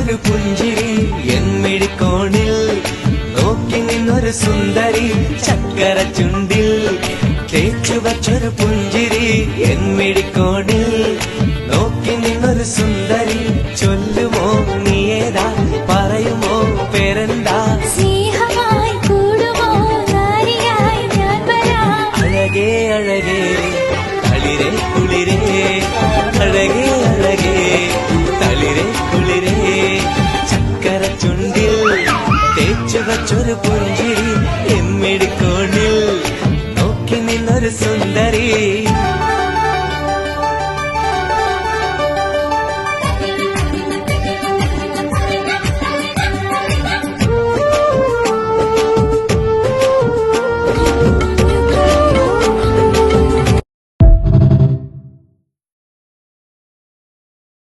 വച്ചൊരു പുഞ്ചിരി എന്മിഴിക്കോണിൽ നോക്കി നിന്നൊരു സുന്ദരി ചക്കര ചുണ്ടിൽ തേച്ചു വച്ചൊരു പുഞ്ചിരി എന്മിഴി